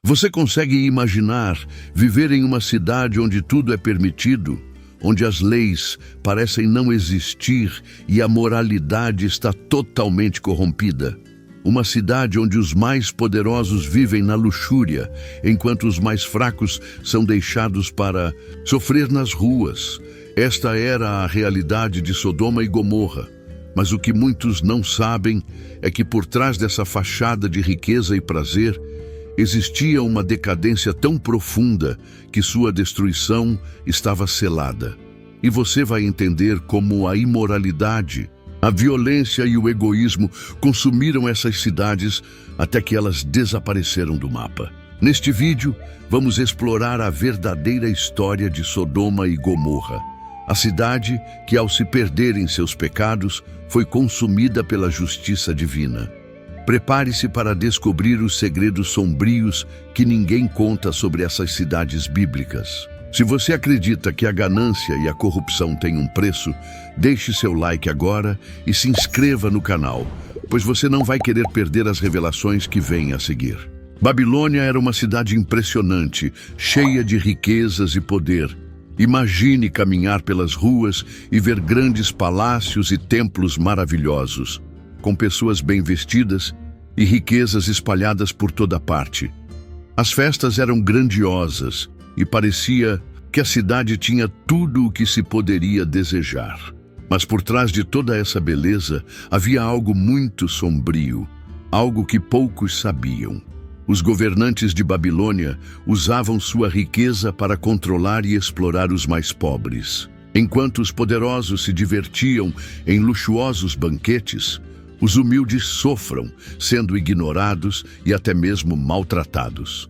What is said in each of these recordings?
Você consegue imaginar viver em uma cidade onde tudo é permitido, onde as leis parecem não existir e a moralidade está totalmente corrompida? Uma cidade onde os mais poderosos vivem na luxúria, enquanto os mais fracos são deixados para sofrer nas ruas. Esta era a realidade de Sodoma e Gomorra. Mas o que muitos não sabem é que por trás dessa fachada de riqueza e prazer, existia uma decadência tão profunda que sua destruição estava selada. E você vai entender como a imoralidade, a violência e o egoísmo consumiram essas cidades até que elas desapareceram do mapa. Neste vídeo, vamos explorar a verdadeira história de Sodoma e Gomorra. A cidade que, ao se perder em seus pecados, foi consumida pela justiça divina. Prepare-se para descobrir os segredos sombrios que ninguém conta sobre essas cidades bíblicas. Se você acredita que a ganância e a corrupção têm um preço, deixe seu like agora e se inscreva no canal, pois você não vai querer perder as revelações que vêm a seguir. Babilônia era uma cidade impressionante, cheia de riquezas e poder. Imagine caminhar pelas ruas e ver grandes palácios e templos maravilhosos, com pessoas bem vestidas e riquezas espalhadas por toda parte. As festas eram grandiosas e parecia que a cidade tinha tudo o que se poderia desejar. Mas por trás de toda essa beleza havia algo muito sombrio, algo que poucos sabiam. Os governantes de Babilônia usavam sua riqueza para controlar e explorar os mais pobres. Enquanto os poderosos se divertiam em luxuosos banquetes, os humildes sofram, sendo ignorados e até mesmo maltratados.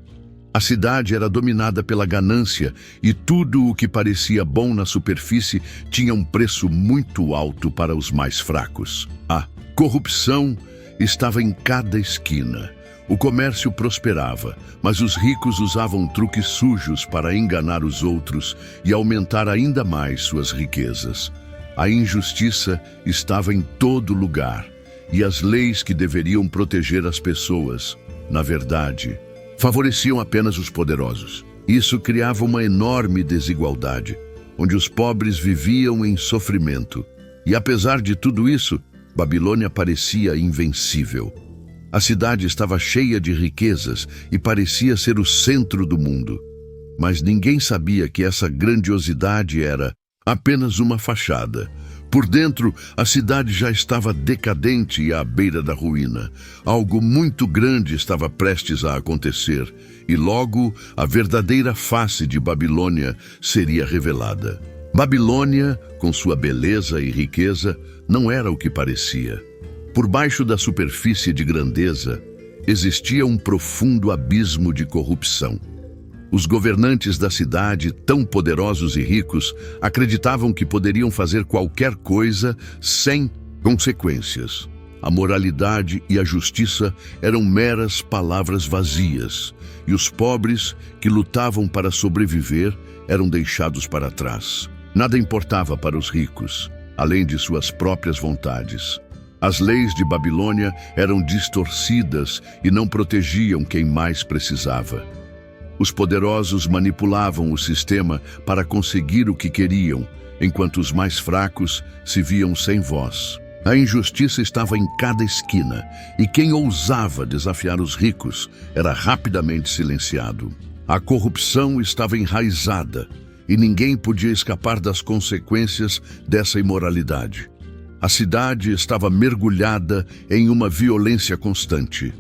A cidade era dominada pela ganância e tudo o que parecia bom na superfície tinha um preço muito alto para os mais fracos. A corrupção estava em cada esquina. O comércio prosperava, mas os ricos usavam truques sujos para enganar os outros e aumentar ainda mais suas riquezas. A injustiça estava em todo lugar, e as leis que deveriam proteger as pessoas, na verdade, favoreciam apenas os poderosos. Isso criava uma enorme desigualdade, onde os pobres viviam em sofrimento. E apesar de tudo isso, Babilônia parecia invencível. A cidade estava cheia de riquezas e parecia ser o centro do mundo. Mas ninguém sabia que essa grandiosidade era apenas uma fachada. Por dentro, a cidade já estava decadente e à beira da ruína. Algo muito grande estava prestes a acontecer, e logo a verdadeira face de Babilônia seria revelada. Babilônia, com sua beleza e riqueza, não era o que parecia. Por baixo da superfície de grandeza, existia um profundo abismo de corrupção. Os governantes da cidade, tão poderosos e ricos, acreditavam que poderiam fazer qualquer coisa sem consequências. A moralidade e a justiça eram meras palavras vazias, e os pobres, que lutavam para sobreviver, eram deixados para trás. Nada importava para os ricos, além de suas próprias vontades. As leis de Babilônia eram distorcidas e não protegiam quem mais precisava. Os poderosos manipulavam o sistema para conseguir o que queriam, enquanto os mais fracos se viam sem voz. A injustiça estava em cada esquina, e quem ousava desafiar os ricos era rapidamente silenciado. A corrupção estava enraizada, e ninguém podia escapar das consequências dessa imoralidade. A cidade estava mergulhada em uma violência constante.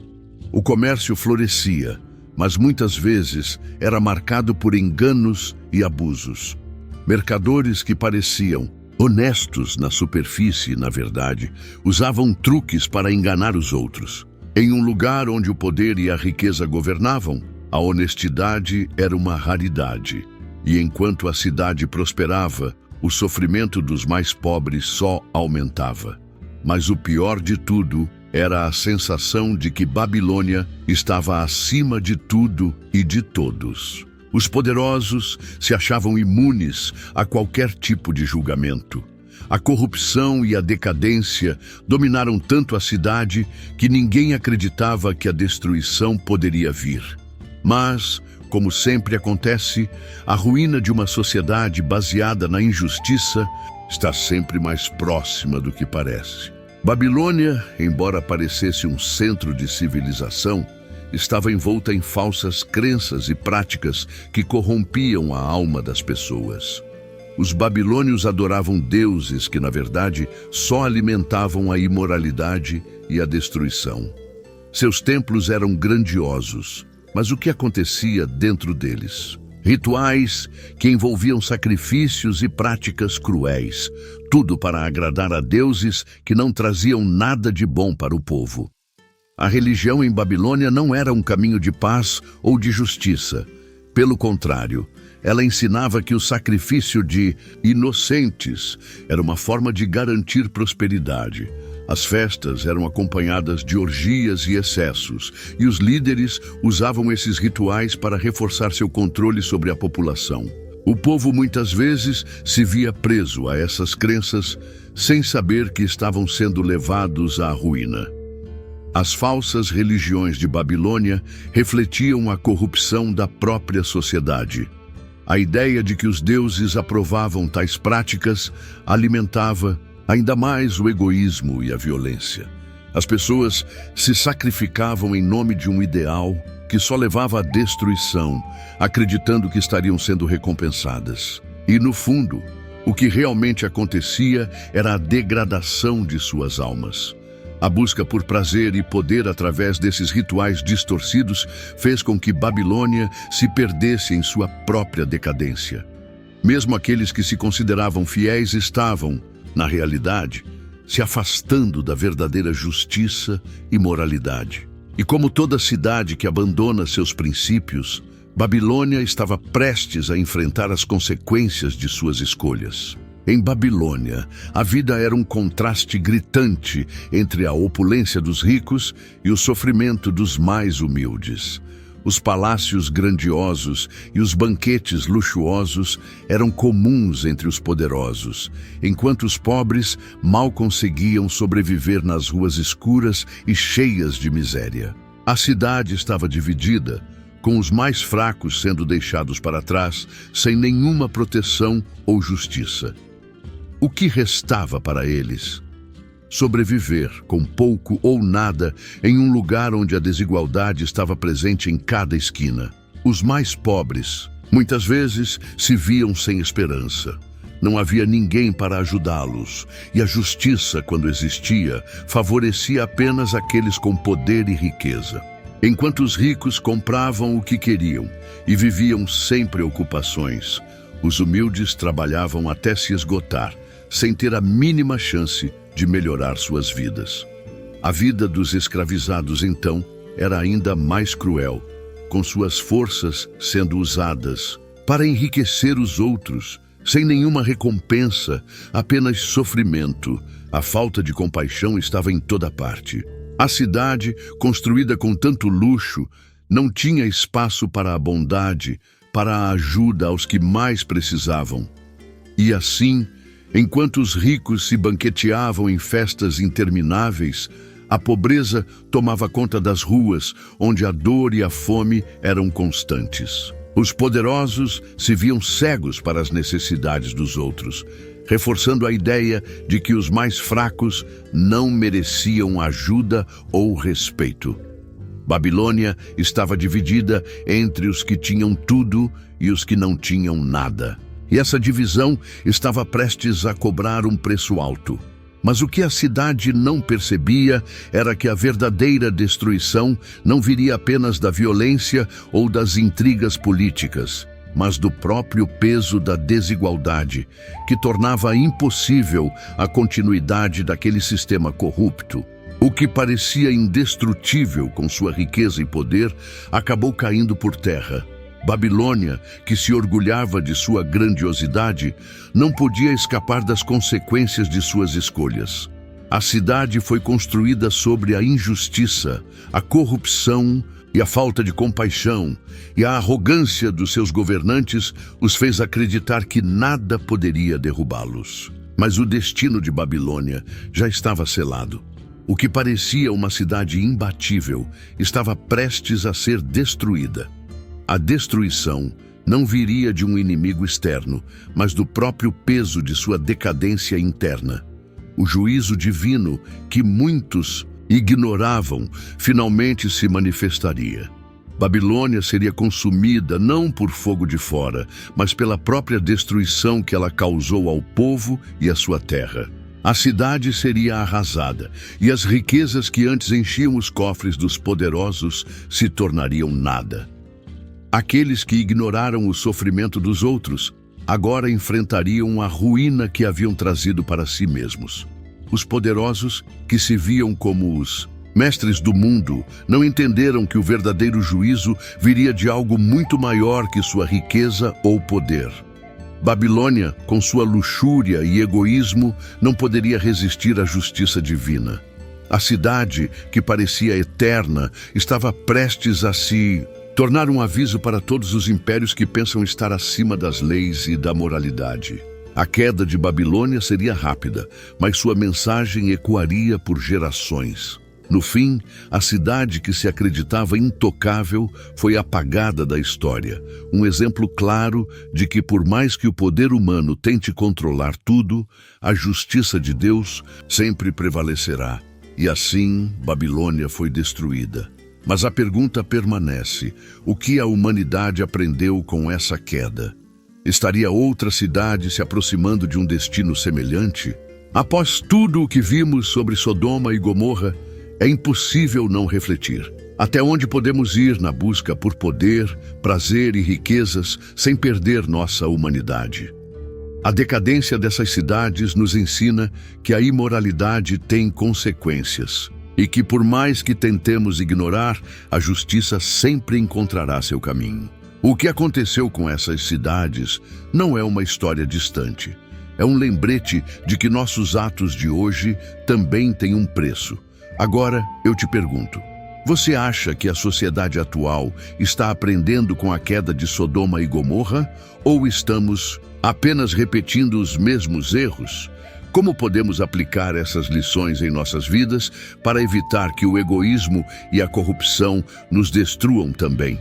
O comércio florescia, mas muitas vezes era marcado por enganos e abusos. Mercadores que pareciam honestos na superfície, na verdade, usavam truques para enganar os outros. Em um lugar onde o poder e a riqueza governavam, a honestidade era uma raridade. E enquanto a cidade prosperava, o sofrimento dos mais pobres só aumentava. Mas o pior de tudo era a sensação de que Babilônia estava acima de tudo e de todos. Os poderosos se achavam imunes a qualquer tipo de julgamento. A corrupção e a decadência dominaram tanto a cidade que ninguém acreditava que a destruição poderia vir. Mas, como sempre acontece, a ruína de uma sociedade baseada na injustiça está sempre mais próxima do que parece. Babilônia, embora parecesse um centro de civilização, estava envolta em falsas crenças e práticas que corrompiam a alma das pessoas. Os babilônios adoravam deuses que, na verdade, só alimentavam a imoralidade e a destruição. Seus templos eram grandiosos, mas o que acontecia dentro deles? Rituais que envolviam sacrifícios e práticas cruéis, tudo para agradar a deuses que não traziam nada de bom para o povo. A religião em Babilônia não era um caminho de paz ou de justiça. Pelo contrário, ela ensinava que o sacrifício de inocentes era uma forma de garantir prosperidade. As festas eram acompanhadas de orgias e excessos, e os líderes usavam esses rituais para reforçar seu controle sobre a população. O povo muitas vezes se via preso a essas crenças sem saber que estavam sendo levados à ruína. As falsas religiões de Babilônia refletiam a corrupção da própria sociedade. A ideia de que os deuses aprovavam tais práticas alimentava ainda mais o egoísmo e a violência. As pessoas se sacrificavam em nome de um ideal que só levava à destruição, acreditando que estariam sendo recompensadas. E, no fundo, o que realmente acontecia era a degradação de suas almas. A busca por prazer e poder através desses rituais distorcidos fez com que Babilônia se perdesse em sua própria decadência. Mesmo aqueles que se consideravam fiéis estavam, na realidade, se afastando da verdadeira justiça e moralidade. E como toda cidade que abandona seus princípios, Babilônia estava prestes a enfrentar as consequências de suas escolhas. Em Babilônia, a vida era um contraste gritante entre a opulência dos ricos e o sofrimento dos mais humildes. Os palácios grandiosos e os banquetes luxuosos eram comuns entre os poderosos, enquanto os pobres mal conseguiam sobreviver nas ruas escuras e cheias de miséria. A cidade estava dividida, com os mais fracos sendo deixados para trás, sem nenhuma proteção ou justiça. O que restava para eles? Sobreviver com pouco ou nada em um lugar onde a desigualdade estava presente em cada esquina. Os mais pobres, muitas vezes, se viam sem esperança. Não havia ninguém para ajudá-los, e a justiça, quando existia, favorecia apenas aqueles com poder e riqueza. Enquanto os ricos compravam o que queriam e viviam sem preocupações, os humildes trabalhavam até se esgotar, sem ter a mínima chance de melhorar suas vidas. A vida dos escravizados, então, era ainda mais cruel, com suas forças sendo usadas para enriquecer os outros, sem nenhuma recompensa, apenas sofrimento. A falta de compaixão estava em toda parte. A cidade, construída com tanto luxo, não tinha espaço para a bondade, para a ajuda aos que mais precisavam. E assim, enquanto os ricos se banqueteavam em festas intermináveis, a pobreza tomava conta das ruas, onde a dor e a fome eram constantes. Os poderosos se viam cegos para as necessidades dos outros, reforçando a ideia de que os mais fracos não mereciam ajuda ou respeito. Babilônia estava dividida entre os que tinham tudo e os que não tinham nada. E essa divisão estava prestes a cobrar um preço alto. Mas o que a cidade não percebia era que a verdadeira destruição não viria apenas da violência ou das intrigas políticas, mas do próprio peso da desigualdade, que tornava impossível a continuidade daquele sistema corrupto. O que parecia indestrutível com sua riqueza e poder acabou caindo por terra. Babilônia, que se orgulhava de sua grandiosidade, não podia escapar das consequências de suas escolhas. A cidade foi construída sobre a injustiça, a corrupção e a falta de compaixão, e a arrogância dos seus governantes os fez acreditar que nada poderia derrubá-los. Mas o destino de Babilônia já estava selado. O que parecia uma cidade imbatível estava prestes a ser destruída. A destruição não viria de um inimigo externo, mas do próprio peso de sua decadência interna. O juízo divino, que muitos ignoravam, finalmente se manifestaria. Babilônia seria consumida não por fogo de fora, mas pela própria destruição que ela causou ao povo e à sua terra. A cidade seria arrasada, e as riquezas que antes enchiam os cofres dos poderosos se tornariam nada. Aqueles que ignoraram o sofrimento dos outros agora enfrentariam a ruína que haviam trazido para si mesmos. Os poderosos, que se viam como os mestres do mundo, não entenderam que o verdadeiro juízo viria de algo muito maior que sua riqueza ou poder. Babilônia, com sua luxúria e egoísmo, não poderia resistir à justiça divina. A cidade, que parecia eterna, estava prestes a se tornar um aviso para todos os impérios que pensam estar acima das leis e da moralidade. A queda de Babilônia seria rápida, mas sua mensagem ecoaria por gerações. No fim, a cidade que se acreditava intocável foi apagada da história, um exemplo claro de que, por mais que o poder humano tente controlar tudo, a justiça de Deus sempre prevalecerá. E assim, Babilônia foi destruída. Mas a pergunta permanece: o que a humanidade aprendeu com essa queda? Estaria outra cidade se aproximando de um destino semelhante? Após tudo o que vimos sobre Sodoma e Gomorra, é impossível não refletir. Até onde podemos ir na busca por poder, prazer e riquezas sem perder nossa humanidade? A decadência dessas cidades nos ensina que a imoralidade tem consequências e que, por mais que tentemos ignorar, a justiça sempre encontrará seu caminho. O que aconteceu com essas cidades não é uma história distante. É um lembrete de que nossos atos de hoje também têm um preço. Agora, eu te pergunto, você acha que a sociedade atual está aprendendo com a queda de Sodoma e Gomorra, ou estamos apenas repetindo os mesmos erros? Como podemos aplicar essas lições em nossas vidas para evitar que o egoísmo e a corrupção nos destruam também?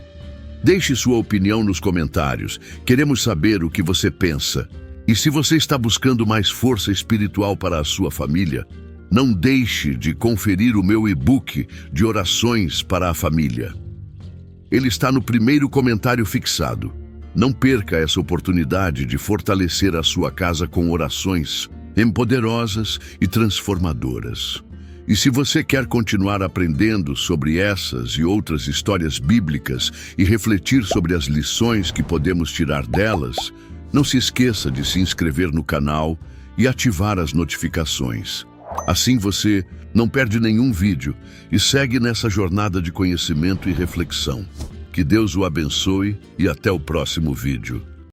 Deixe sua opinião nos comentários. Queremos saber o que você pensa. E se você está buscando mais força espiritual para a sua família, não deixe de conferir o meu e-book de orações para a família. Ele está no primeiro comentário fixado. Não perca essa oportunidade de fortalecer a sua casa com orações empoderosas e transformadoras. E se você quer continuar aprendendo sobre essas e outras histórias bíblicas e refletir sobre as lições que podemos tirar delas, não se esqueça de se inscrever no canal e ativar as notificações. Assim você não perde nenhum vídeo e segue nessa jornada de conhecimento e reflexão. Que Deus o abençoe e até o próximo vídeo.